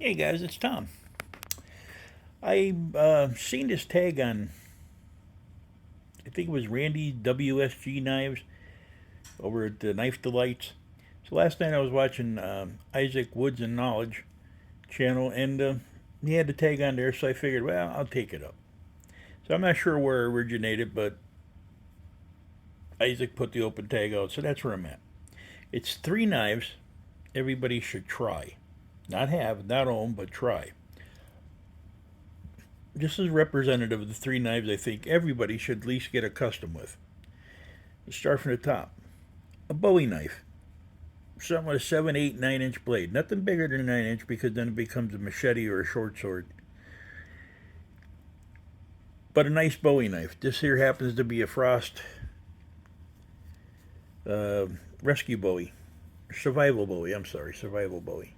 Hey guys, it's Tom. I seen this tag on, I think it was Randy w.s.g knives over at the Knife Delights. So last night I was watching Isaac Woods and Knowledge channel, and he had the tag on there, so I figured, well, I'll take it up. So I'm not sure where it originated, but Isaac put the open tag out, so that's where I'm at. It's three knives everybody should try. Not have, not own, but try. This is representative of the three knives I think everybody should at least get accustomed with. Let's start from the top. A bowie knife. Something with a 7, 8, 9-inch blade. Nothing bigger than a 9-inch because then it becomes a machete or a short sword. But a nice bowie knife. This here happens to be a Frost uh, rescue bowie. Survival bowie, I'm sorry, survival bowie.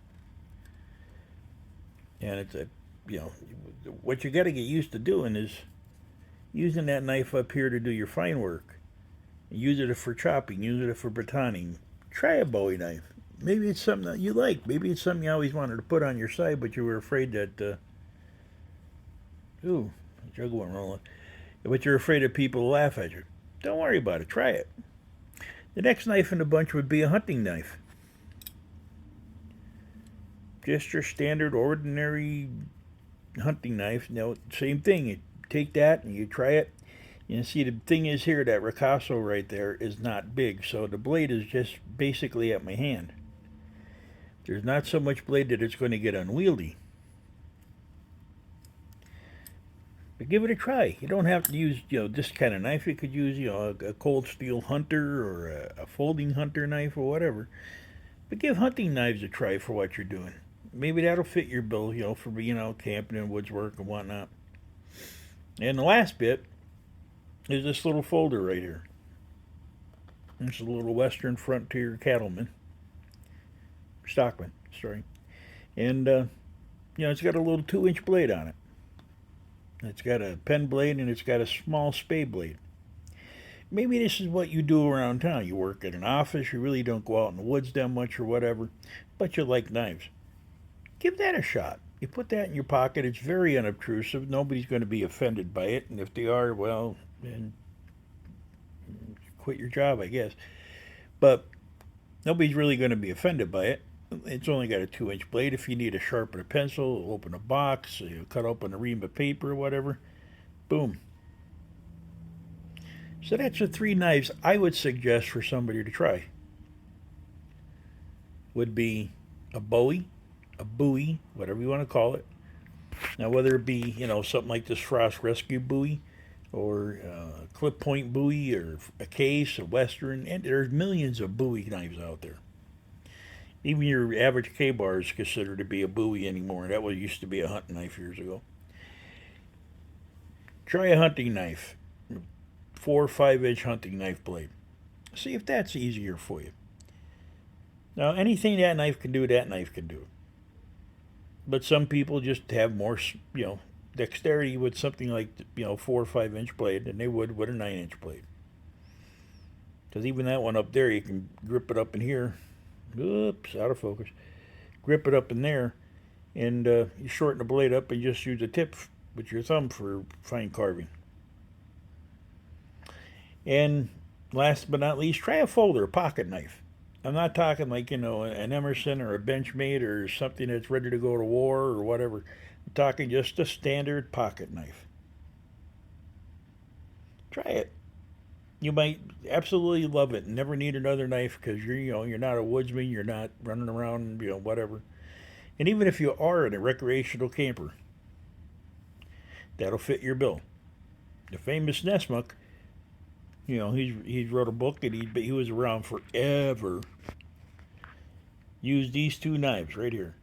And it's a, you know, what you got to get used to doing is using that knife up here to do your fine work. Use it for chopping, use it for batoning. Try a bowie knife. Maybe it's something that you like. Maybe it's something you always wanted to put on your side, but you were afraid that, ooh, the jug went rolling. But you're afraid that people will laugh at you. Don't worry about it. Try it. The next knife in the bunch would be a hunting knife. Just your standard, ordinary hunting knife. No, same thing. You take that and you try it. You see, the thing is here, that ricasso right there is not big, so the blade is just basically at my hand. There's not so much blade that it's going to get unwieldy. But give it a try. You don't have to use, this kind of knife. You could use, a cold steel hunter or a folding hunter knife or whatever. But give hunting knives a try for what you're doing. Maybe that'll fit your bill, for being out camping and woods work and whatnot. And the last bit is this little folder right here. It's a little Western Frontier Cattleman. Stockman, sorry. And, it's got a little 2-inch blade on it. It's got a pen blade and it's got a small spade blade. Maybe this is what you do around town. You work at an office, you really don't go out in the woods that much or whatever, but you like knives. Give that a shot. You put that in your pocket. It's very unobtrusive. Nobody's going to be offended by it. And if they are, well, then quit your job, I guess. But nobody's really going to be offended by it. It's only got a 2-inch blade. If you need to sharpen a pencil, open a box, cut open a ream of paper or whatever, boom. So that's the three knives I would suggest for somebody to try. Would be a bowie, a bowie, whatever you want to call it. Now, whether it be, something like this Frost Rescue bowie or clip point bowie or a case, a Western, and there's millions of bowie knives out there. Even your average K-bar is considered to be a bowie anymore. That was used to be a hunting knife years ago. Try a hunting knife, 4 or 5-inch hunting knife blade. See if that's easier for you. Now, anything that knife can do, that knife can do. But some people just have more, dexterity with something like, 4 or 5-inch blade than they would with a 9-inch blade. Because even that one up there, you can grip it up in here. Oops, out of focus. Grip it up in there, and you shorten the blade up and just use the tip with your thumb for fine carving. And last but not least, try a folder, a pocket knife. I'm not talking like, an Emerson or a Benchmade or something that's ready to go to war or whatever. I'm talking just a standard pocket knife. Try it. You might absolutely love it and never need another knife because you're not a woodsman, you're not running around, whatever. And even if you are in a recreational camper, that'll fit your bill. The famous Nesmuk, he's wrote a book and he was around forever. Used these two knives right here.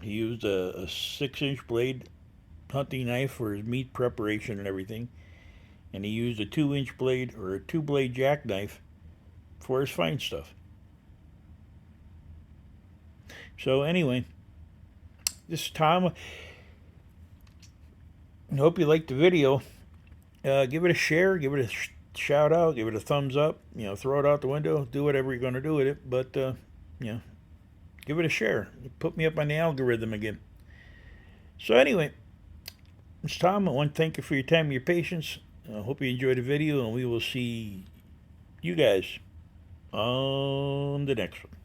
He used a 6-inch blade hunting knife for his meat preparation and everything. And he used a 2-inch blade or a 2-blade jackknife for his fine stuff. So anyway, this is Tom. I hope you liked the video. Give it a share, give it a shout out, give it a thumbs up. Throw it out the window. Do whatever you're going to do with it. But give it a share. Put me up on the algorithm again. So anyway, it's Tom. I want to thank you for your time and your patience. I hope you enjoyed the video, and we will see you guys on the next one.